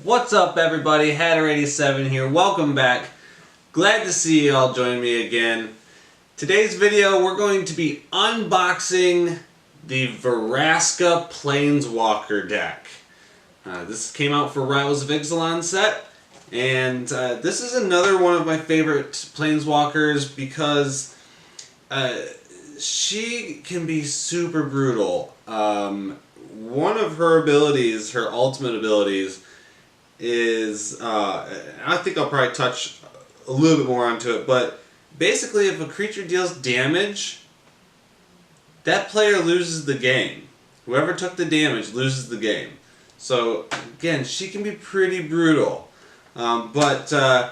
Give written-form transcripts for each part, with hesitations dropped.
What's up, everybody? Hatter87 here. Welcome back. Glad to see you all join me again. Today's video, we're going to be unboxing the Vraska planeswalker deck. This came out for Rivals of Ixalan set, and this is another one of my favorite planeswalkers because she can be super brutal. One of her abilities, her ultimate abilities, is, I think I'll probably touch a little bit more onto it, but basically if a creature deals damage, that player loses the game. Whoever took the damage loses the game. So again, she can be pretty brutal. Yeah,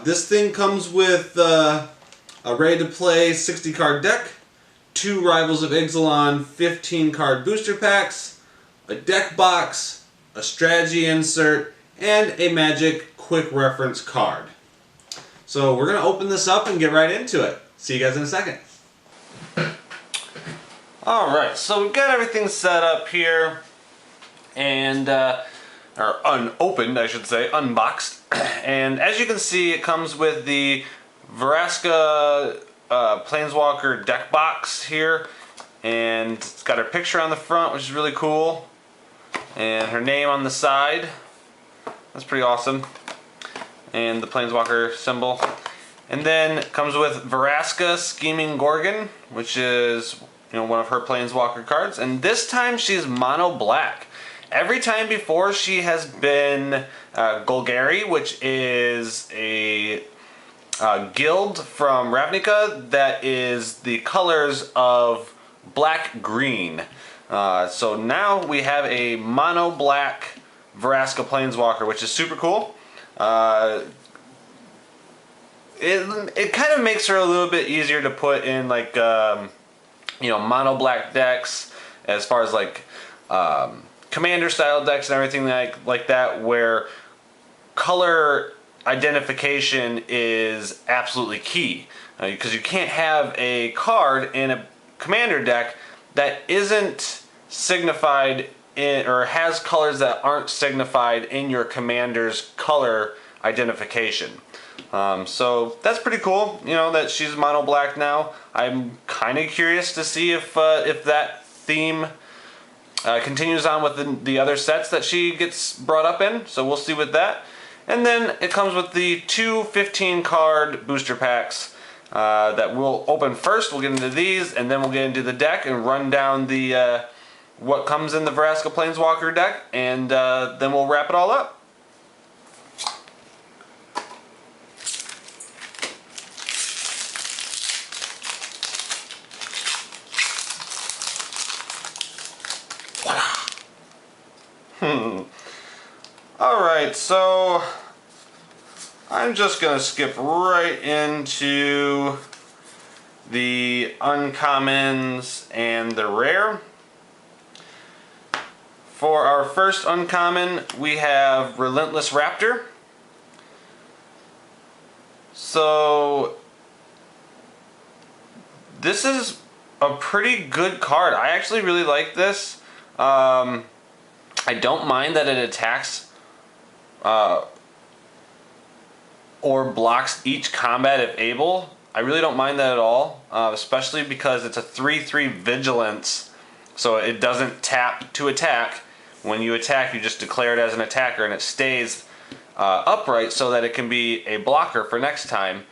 this thing comes with a ready-to-play 60-card deck, 2 Rivals of Ixalan 15-card booster packs, a deck box, a strategy insert, and a magic quick reference card. So we're going to open this up and get right into it. See you guys in a second. Alright, so we've got everything set up here, and or unopened, I should say, unboxed. And as you can see, it comes with the Vraska planeswalker deck box here, and it's got her picture on the front, which is really cool, and her name on the side. That's pretty awesome. And the planeswalker symbol. And then it comes with Vraska Scheming Gorgon, which is, one of her planeswalker cards. And this time she's mono black. Every time before she has been Golgari, which is a guild from Ravnica that is the colors of black-green. So now we have a mono black Vraska planeswalker, which is super cool. It kind of makes her a little bit easier to put in, like, mono black decks, as far as like commander style decks and everything like that, where color identification is absolutely key, because you can't have a card in a commander deck that isn't signified in, or has colors that aren't signified in your commander's color identification. So that's pretty cool, that she's mono black now. I'm kind of curious to see if that theme continues on with the other sets that she gets brought up in, so we'll see with that. And then it comes with the 2 15-card booster packs that we'll open first. We'll get into these, and then we'll get into the deck and run down the what comes in the Vraska planeswalker deck, and then we'll wrap it all up. Alright, so I'm just going to skip right into the uncommons and the rare. For our first uncommon, we have Relentless Raptor. So this is a pretty good card. I actually really like this. I don't mind that it attacks or blocks each combat if able. I really don't mind that at all, especially because it's a 3/3 vigilance, so it doesn't tap to attack. When you attack, you just declare it as an attacker, and it stays upright so that it can be a blocker for next time.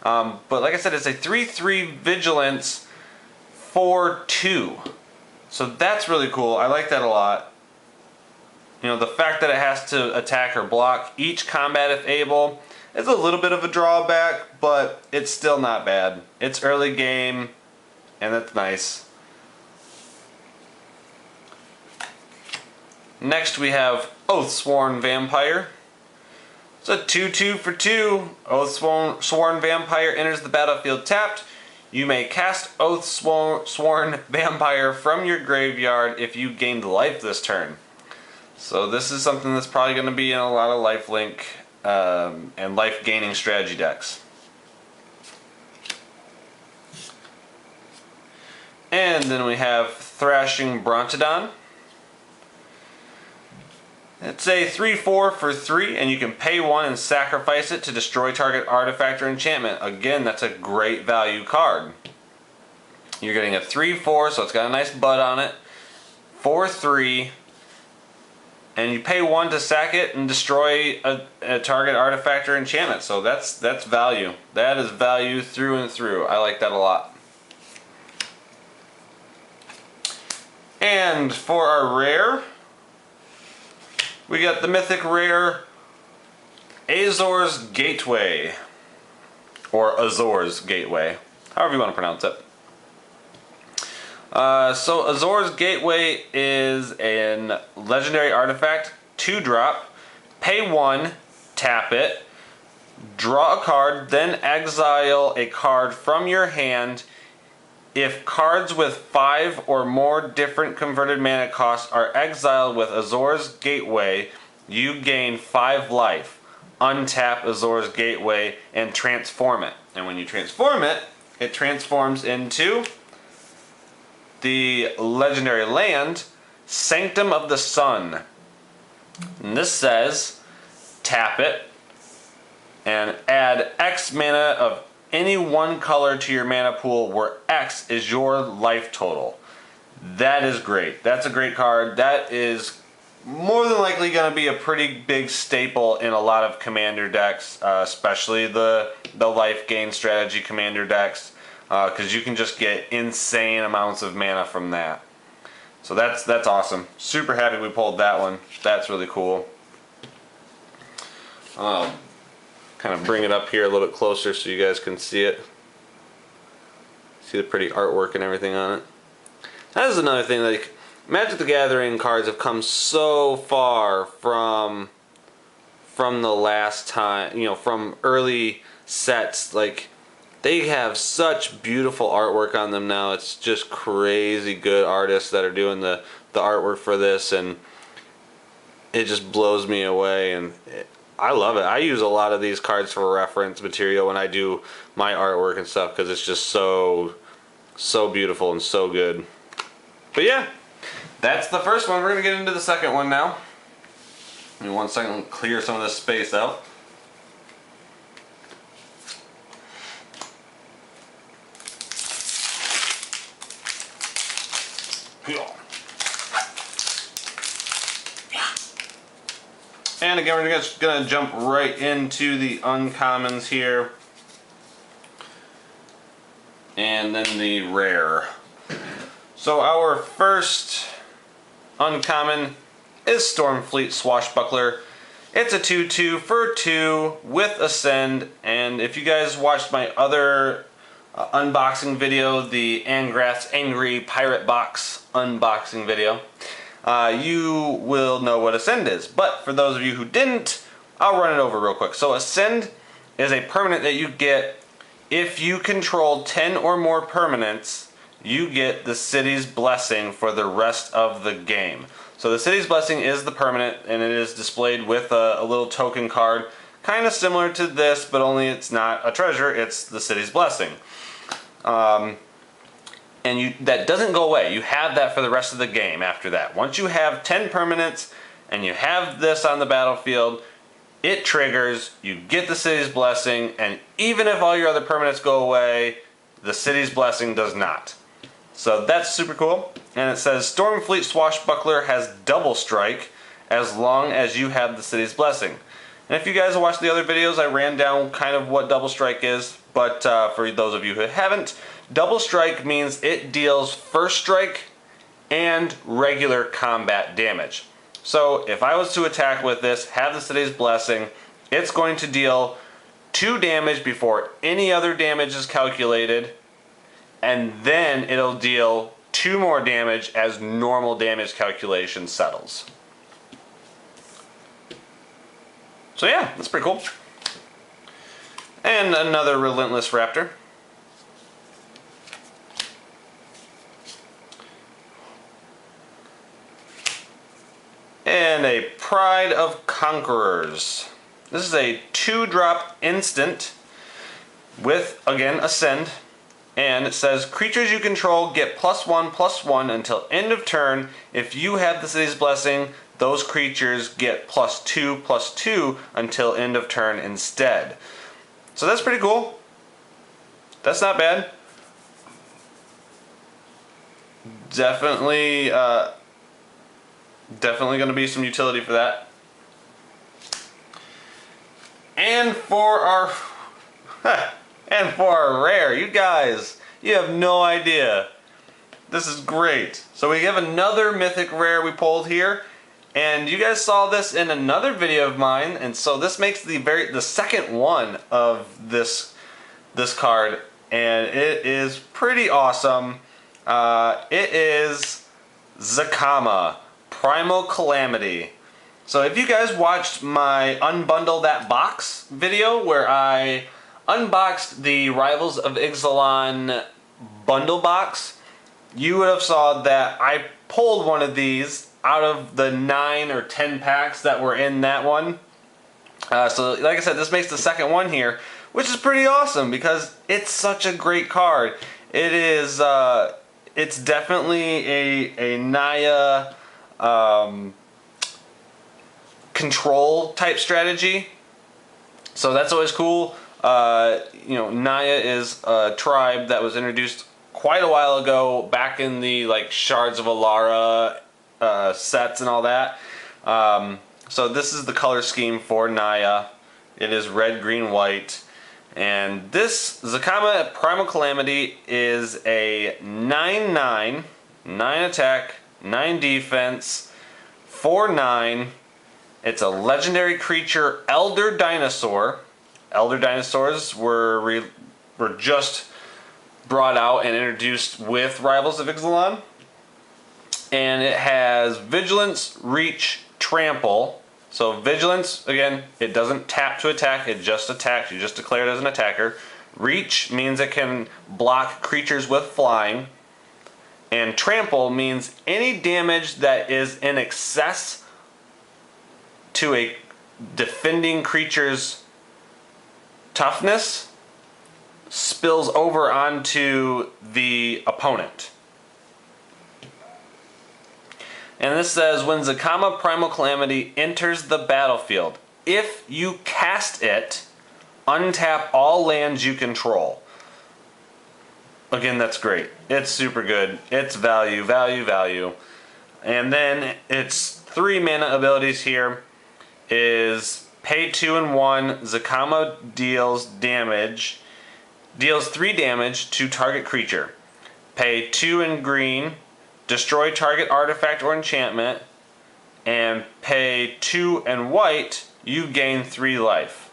But like I said, it's a 3/3 vigilance for 2. So that's really cool. I like that a lot. The fact that it has to attack or block each combat if able is a little bit of a drawback, but it's still not bad. It's early game, and that's nice. Next we have Oathsworn Vampire. It's a 2/2 for 2. Oathsworn Vampire enters the battlefield tapped. You may cast Oathsworn Vampire from your graveyard if you gained life this turn. So this is something that's probably going to be in a lot of lifelink and life gaining strategy decks. And then we have Thrashing Brontodon. It's a 3/4 for 3, and you can pay 1 and sacrifice it to destroy target artifact or enchantment. Again, that's a great value card. You're getting a 3/4, so it's got a nice bud on it. 4/3, and you pay 1 to sack it and destroy a target artifact or enchantment. So that's value. That is value through and through. I like that a lot. And for our rare, we got the mythic rare Azor's Gateway, or Azor's Gateway, however you want to pronounce it. So Azor's Gateway is an legendary artifact, 2-drop, pay 1, tap it, draw a card, then exile a card from your hand. If cards with 5 or more different converted mana costs are exiled with Azor's Gateway, you gain 5 life. Untap Azor's Gateway and transform it. And when you transform it, it transforms into the legendary land, Sanctum of the Sun. And this says, tap it and add X mana of any one color to your mana pool where X is your life total. That is great. That's a great card. That is more than likely going to be a pretty big staple in a lot of commander decks, especially the life gain strategy commander decks, because you can just get insane amounts of mana from that. So that's awesome. Super happy we pulled that one. That's really cool. Kind of bring it up here a little bit closer so you guys can see it. See the pretty artwork and everything on it. That is another thing, like Magic the Gathering cards have come so far from the last time, you know, from early sets. Like, they have such beautiful artwork on them now. It's just crazy good artists that are doing the artwork for this, and it just blows me away, and I love it. I use a lot of these cards for reference material when I do my artwork and stuff, because it's just so beautiful and so good. But yeah, that's the first one. We're going to get into the second one now. Give me 1 second, I'll clear some of this space out. And again, we're just going to jump right into the uncommons here. And then the rare. So our first uncommon is Stormfleet Swashbuckler. It's a 2/2 for 2 with Ascend. And if you guys watched my other unboxing video, the Angrath's Angry Pirate Box unboxing video, you will know what Ascend is. But for those of you who didn't, I'll run it over real quick. So Ascend is a permanent that you get if you control 10 or more permanents. You get the City's Blessing for the rest of the game. So the City's Blessing is the permanent, and it is displayed with a little token card, kind of similar to this, but only it's not a treasure, it's the City's Blessing. And that doesn't go away. You have that for the rest of the game after that. Once you have 10 permanents and you have this on the battlefield, it triggers, you get the City's Blessing, and even if all your other permanents go away, the City's Blessing does not. So that's super cool. And it says Stormfleet Swashbuckler has double strike as long as you have the City's Blessing. And if you guys have watched the other videos, I ran down kind of what double strike is, but for those of you who haven't, double strike means it deals first strike and regular combat damage. So if I was to attack with this, have the City's Blessing, it's going to deal 2 damage before any other damage is calculated, and then it'll deal 2 more damage as normal damage calculation settles. So yeah, that's pretty cool. And another Relentless Raptor. And a Pride of Conquerors. This is a 2-drop instant with, again, Ascend. And it says, creatures you control get +1/+1 until end of turn. If you have the City's Blessing, those creatures get +2/+2 until end of turn instead. So that's pretty cool. That's not bad. Definitely going to be some utility for that. And for our rare, you guys, you have no idea. This is great. So we have another mythic rare we pulled here, and you guys saw this in another video of mine, and so this makes the second one of this card, and it is pretty awesome. It is Zakama, Primal Calamity. So if you guys watched my Unbundle That Box video where I unboxed the Rivals of Ixalan bundle box, you would have saw that I pulled one of these out of the 9 or 10 packs that were in that one. So like I said, this makes the second one here, which is pretty awesome because it's such a great card. It is, it's definitely a Naya control type strategy. So that's always cool. You know, Naya is a tribe that was introduced quite a while ago, back in the like Shards of Alara sets and all that. So this is the color scheme for Naya. It is red, green, white. And this Zakama Primal Calamity is a 9/9, 9 attack, 9 defense, 4/9. It's a legendary creature, Elder Dinosaur. Elder Dinosaurs were just brought out and introduced with Rivals of Ixalan. And it has Vigilance, Reach, Trample. So Vigilance, again, it doesn't tap to attack, it just attacks. You just declare it as an attacker. Reach means it can block creatures with flying. And Trample means any damage that is in excess to a defending creature's toughness spills over onto the opponent. And this says, when Zakama Primal Calamity enters the battlefield, if you cast it, untap all lands you control. Again, that's great. It's super good. It's value, value, value. And then its 3 mana abilities here is pay 2 and 1. Zakama deals 3 damage to target creature. Pay 2 in green, destroy target artifact or enchantment, and pay 2 and white, you gain 3 life.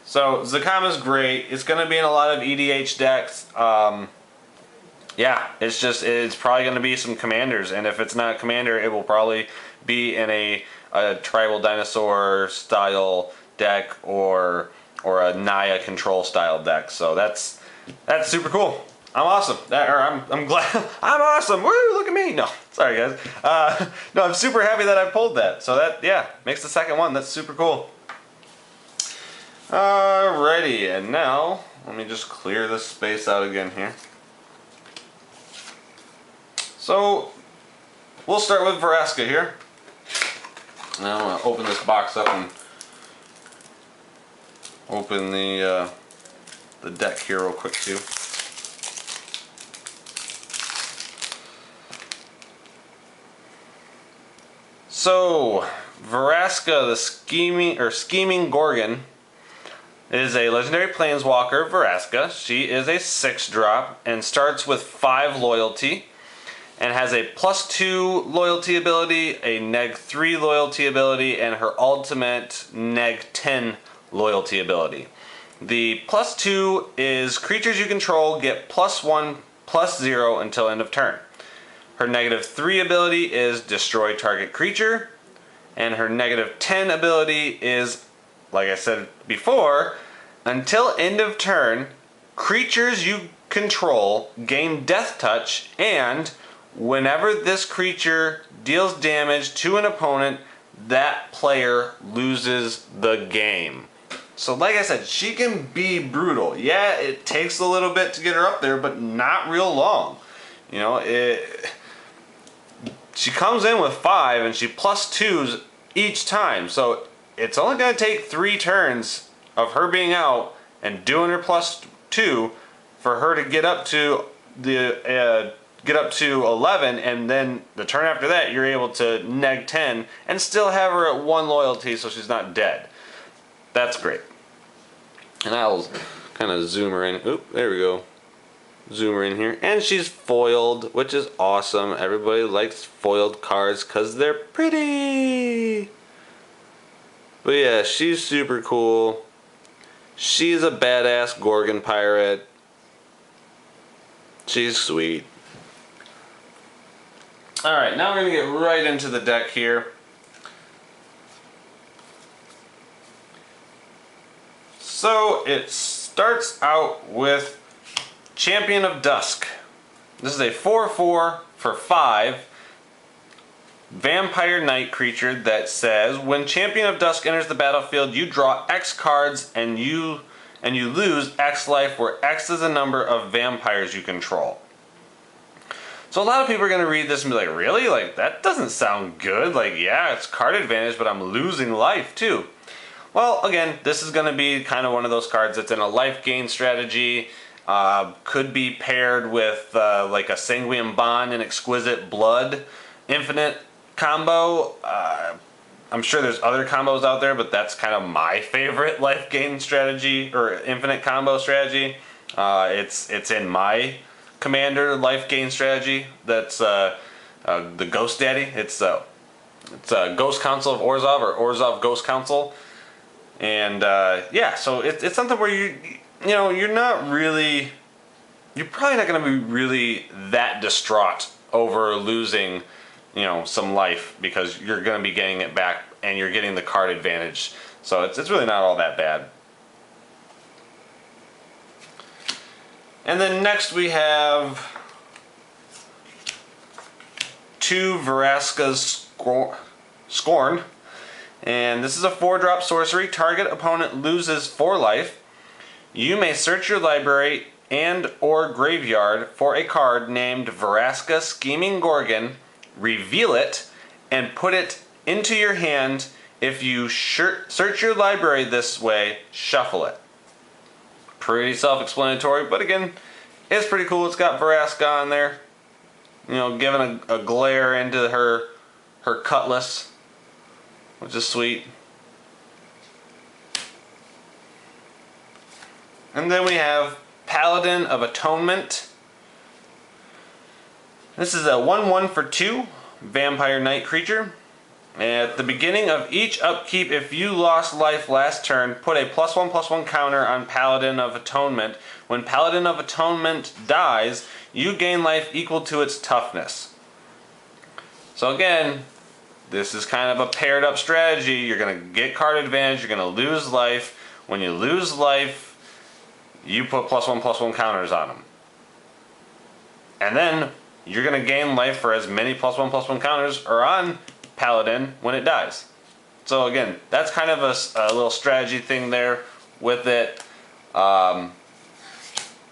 So Zakama's great. It's going to be in a lot of EDH decks. Yeah, it's probably going to be some commanders, and if it's not a commander, it will probably be in a tribal dinosaur style deck or a Naya control style deck. So that's super cool. I'm awesome. I'm glad. I'm awesome. Woo! Look at me. No, sorry guys. No, I'm super happy that I pulled that. So that, yeah, makes the second one. That's super cool. Alrighty, and now let me just clear this space out again here. So we'll start with Vraska here. Now I'm gonna open this box up and open the deck here real quick too. So Vraska, the scheming Gorgon, is a legendary planeswalker. Vraska. She is a 6-drop and starts with 5 loyalty and has a +2 loyalty ability, a -3 loyalty ability, and her ultimate -10 loyalty ability. The +2 is creatures you control get +1/+0 until end of turn. Her -3 ability is destroy target creature, and her -10 ability is, like I said before, until end of turn, creatures you control gain death touch, and whenever this creature deals damage to an opponent, that player loses the game. So like I said, she can be brutal. Yeah, it takes a little bit to get her up there, but not real long. You know, she comes in with 5 and she +2s each time. So it's only going to take 3 turns of her being out and doing her +2 for her to get up to the 11, and then the turn after that you're able to neg 10 and still have her at 1 loyalty so she's not dead. That's great. And I'll kind of zoom her in. Oop, there we go. Zoom her in here. And she's foiled, which is awesome. Everybody likes foiled cards because they're pretty. But yeah, she's super cool. She's a badass Gorgon pirate. She's sweet. Alright, now we're going to get right into the deck here. So it starts out with Champion of Dusk. This is a 4/4 for 5 vampire knight creature that says when Champion of Dusk enters the battlefield, you draw X cards and you lose X life, where X is the number of vampires you control. So a lot of people are going to read this and be like, really? Like, that doesn't sound good. Like, yeah, it's card advantage, but I'm losing life too. Well, again, this is going to be kind of one of those cards that's in a life gain strategy. Could be paired with like a Sanguine Bond and Exquisite Blood infinite combo. I'm sure there's other combos out there, but that's kind of my favorite life gain strategy or infinite combo strategy. It's in my commander life gain strategy. That's the Ghost Daddy. It's Ghost Council of Orzhov, or Orzhov Ghost Council. And yeah, so it's something where you're not really, you're probably not going to be really that distraught over losing, some life, because you're going to be getting it back and you're getting the card advantage. So it's really not all that bad. And then next we have 2 Vraska's Scorn. And this is a 4-drop sorcery. Target opponent loses 4 life. You may search your library and or graveyard for a card named Vraska Scheming Gorgon, reveal it, and put it into your hand. If you search your library this way, shuffle it. Pretty self-explanatory, but again, it's pretty cool. It's got Vraska on there, giving a glare into her cutlass, which is sweet. And then we have Paladin of Atonement. This is a 1/1 for 2 vampire knight creature. At the beginning of each upkeep, if you lost life last turn, put a +1/+1 counter on Paladin of Atonement. When Paladin of Atonement dies, you gain life equal to its toughness. So again, this is kind of a paired up strategy. You're going to get card advantage, you're going to lose life. When you lose life, you put +1/+1 counters on them. And then you're going to gain life for as many +1/+1 counters are on Paladin when it dies. So again, that's kind of a little strategy thing there with it. Again,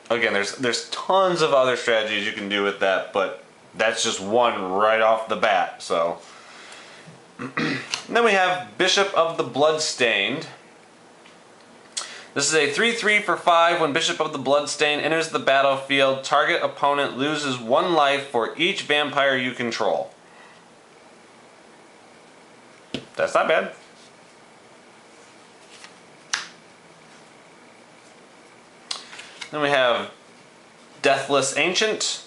there's tons of other strategies you can do with that, but that's just one right off the bat. So then we have Bishop of the Bloodstained. This is a 3/3 for 5. When Bishop of the Bloodstained enters the battlefield, target opponent loses 1 life for each vampire you control. That's not bad. Then we have Deathless Ancient,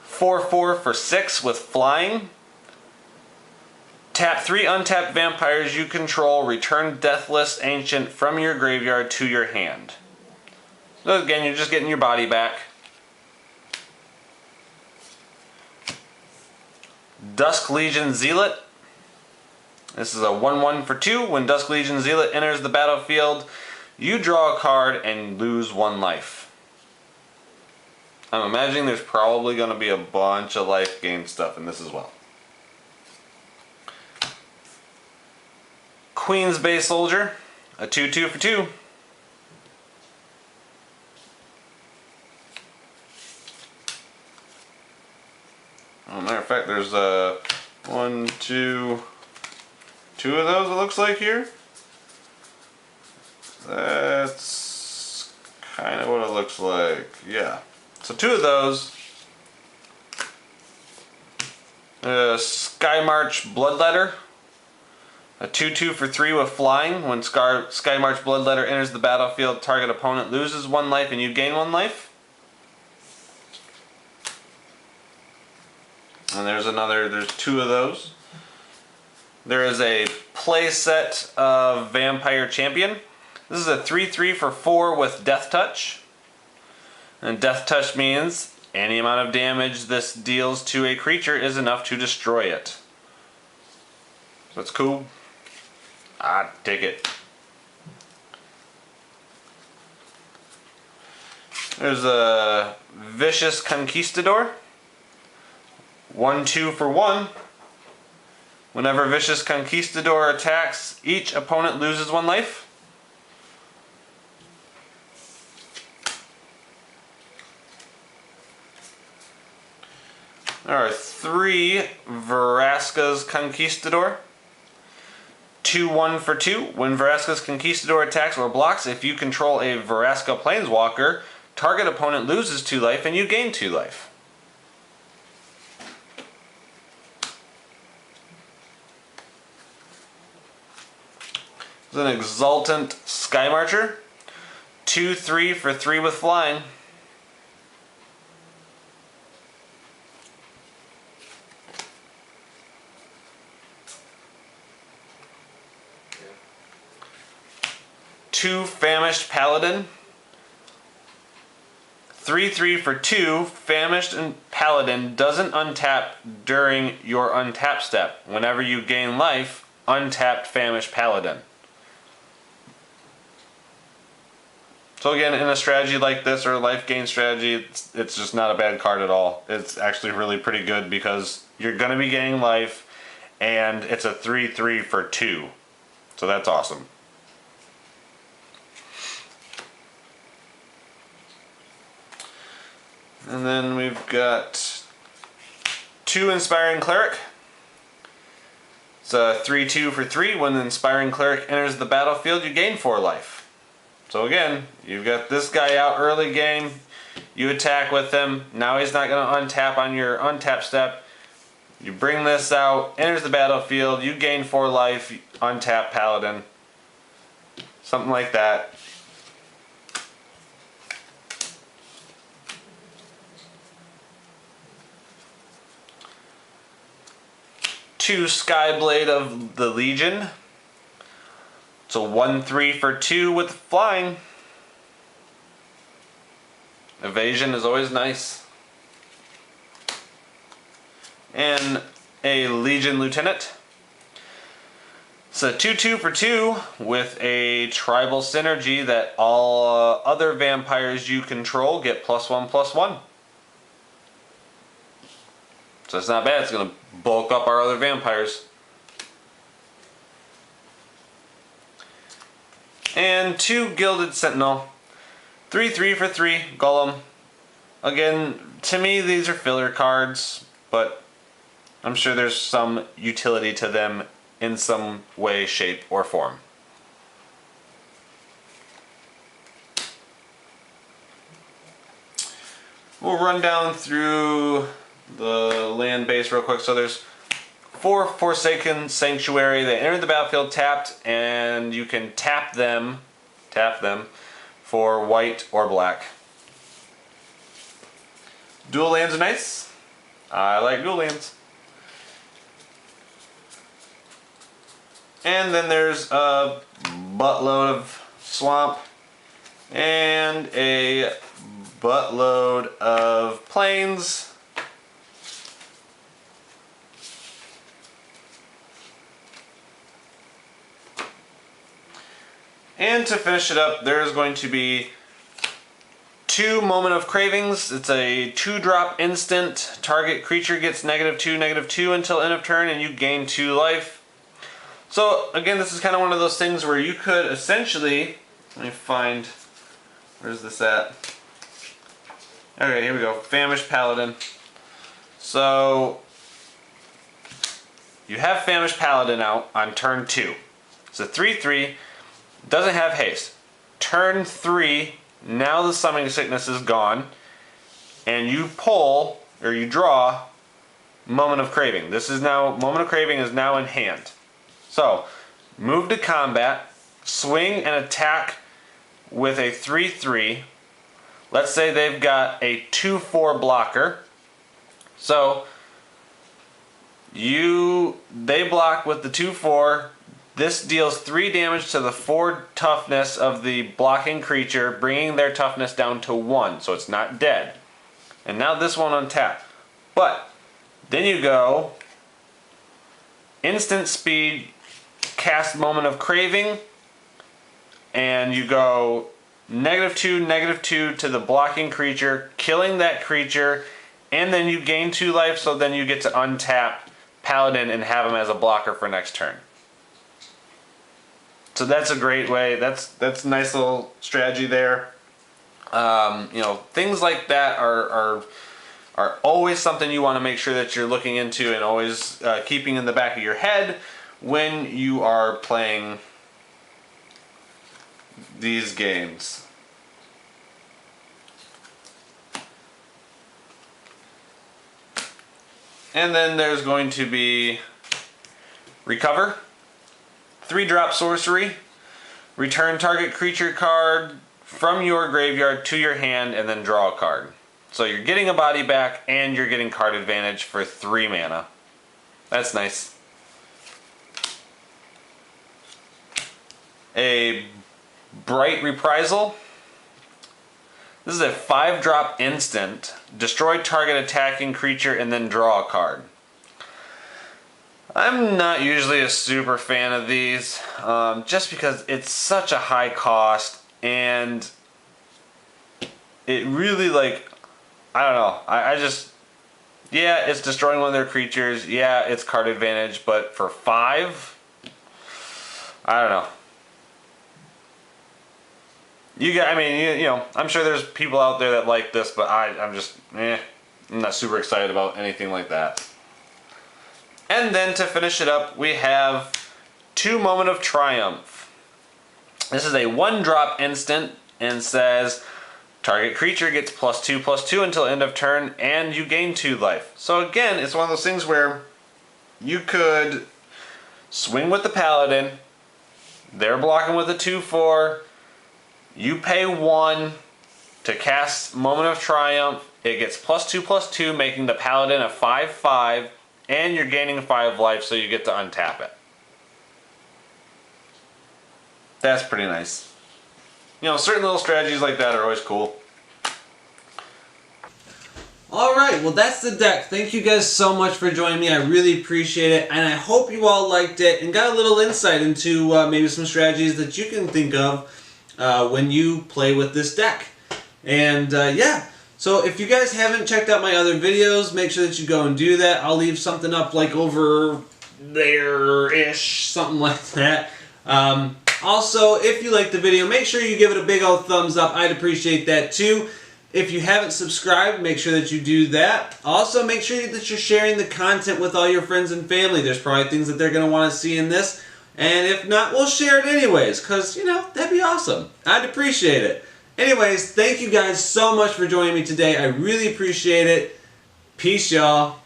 4/4 for 6 with flying. Tap 3 untapped vampires you control, return Deathless Ancient from your graveyard to your hand. So again, you're just getting your body back. Dusk Legion Zealot. This is a 1/1 for 2. When Dusk Legion Zealot enters the battlefield, you draw a card and lose 1 life. I'm imagining there's probably going to be a bunch of life gain stuff in this as well. Queen's Bay Soldier, a 2/2 for 2. As a matter of fact, there's two of those, it looks like here. That's kind of what it looks like. Yeah. So 2 of those. Sky March Bloodletter. A 2/2 for 3 with flying. When Sky March Bloodletter enters the battlefield, target opponent loses 1 life and you gain 1 life. And there's 2 of those. There is a play set of Vampire Champion. This is a 3/3 for 4 with Death Touch. And Death Touch means any amount of damage this deals to a creature is enough to destroy it. That's cool. I dig it. There's a Vicious Conquistador. 1/2 for 1. Whenever Vicious Conquistador attacks, each opponent loses 1 life. There are 3 Vraska's Conquistador. 2/1 for 2. When Vraska's Conquistador attacks or blocks, if you control a Vraska planeswalker, target opponent loses 2 life and you gain 2 life. There's an Exultant Sky Marcher. 2/3 for 3 with flying. Two Famished Paladin. 3/3 for 2. Famished and Paladin doesn't untap during your untap step. Whenever you gain life, untap Famished Paladin. So again, in a strategy like this, or a life gain strategy, it's just not a bad card at all. It's actually really pretty good because you're going to be gaining life, and it's a 3/3 for 2. So that's awesome. And then we've got 2 Inspiring Cleric. It's a 3/2 for 3. When the Inspiring Cleric enters the battlefield, you gain 4 life. So again, you've got this guy out early game. You attack with him. Now he's not going to untap on your untap step. You bring this out, enters the battlefield. You gain 4 life. Untap Paladin. Something like that. Two Skyblade of the Legion. So 1/3 for 2 with flying. Evasion is always nice. And a Legion Lieutenant. It's a 2/2 for 2 with a tribal synergy that all other vampires you control get +1/+1. So it's not bad. It's going to bulk up our other vampires. And 2 Gilded Sentinel. 3/3 for 3, Golem. Again, to me these are filler cards, but I'm sure there's some utility to them in some way, shape, or form. We'll run down through the land base real quick. So there's 4 Forsaken Sanctuary. They enter the battlefield tapped, and you can tap them for white or black. Dual lands are nice. I like dual lands. And then there's a buttload of swamp and a buttload of plains. And to finish it up, there's going to be 2 Moment of Cravings. It's a 2-drop instant. Target creature gets -2/-2 until end of turn, and you gain 2 life. So again, this is kind of one of those things where you could essentially, let me find, where's this at? Okay, here we go, Famished Paladin. So you have Famished Paladin out on turn 2. It's a 3/3, doesn't have haste. Turn 3, now the Summoning Sickness is gone, and you pull, or you draw, Moment of Craving. Moment of Craving is now in hand. So, move to combat, swing and attack with a 3/3. Let's say they've got a 2/4 blocker. So, they block with the 2/4. This deals 3 damage to the 4 toughness of the blocking creature, bringing their toughness down to 1, so it's not dead. And now this one untap. But then you go instant speed, cast Moment of Craving, and you go -2/-2 to the blocking creature, killing that creature, and then you gain 2 life, so then you get to untap Paladin and have him as a blocker for next turn. So that's a great way. That's a nice little strategy there. Things like that are always something you want to make sure that you're looking into and always keeping in the back of your head when you are playing these games. And then there's going to be Recover. 3-drop sorcery. Return target creature card from your graveyard to your hand and then draw a card. So you're getting a body back and you're getting card advantage for 3 mana. That's nice. A Bright Reprisal. This is a 5-drop instant. Destroy target attacking creature and then draw a card. I'm not usually a super fan of these, just because it's such a high cost, and it really, I don't know, I just, yeah, it's destroying one of their creatures, yeah, it's card advantage, but for 5, I don't know. I'm sure there's people out there that like this, but I'm not super excited about anything like that. And then to finish it up, we have 2 Moment of Triumph. This is a 1-drop instant and says target creature gets +2/+2 until end of turn and you gain 2 life. So again, it's one of those things where you could swing with the Paladin, they're blocking with a 2/4, you pay 1 to cast Moment of Triumph, it gets +2/+2, making the Paladin a 5/5, and you're gaining 5 life, so you get to untap it. That's pretty nice. Certain little strategies like that are always cool. Alright, well that's the deck. Thank you guys so much for joining me. I really appreciate it, and I hope you all liked it and got a little insight into maybe some strategies that you can think of when you play with this deck. And yeah. So if you guys haven't checked out my other videos, make sure that you go and do that. I'll leave something up over there-ish, something like that. Also, if you liked the video, make sure you give it a big old thumbs up. I'd appreciate that too. If you haven't subscribed, make sure that you do that. Also, make sure that you're sharing the content with all your friends and family. There's probably things that they're going to want to see in this. And if not, we'll share it anyways, because, that'd be awesome. I'd appreciate it. Anyways, thank you guys so much for joining me today. I really appreciate it. Peace, y'all.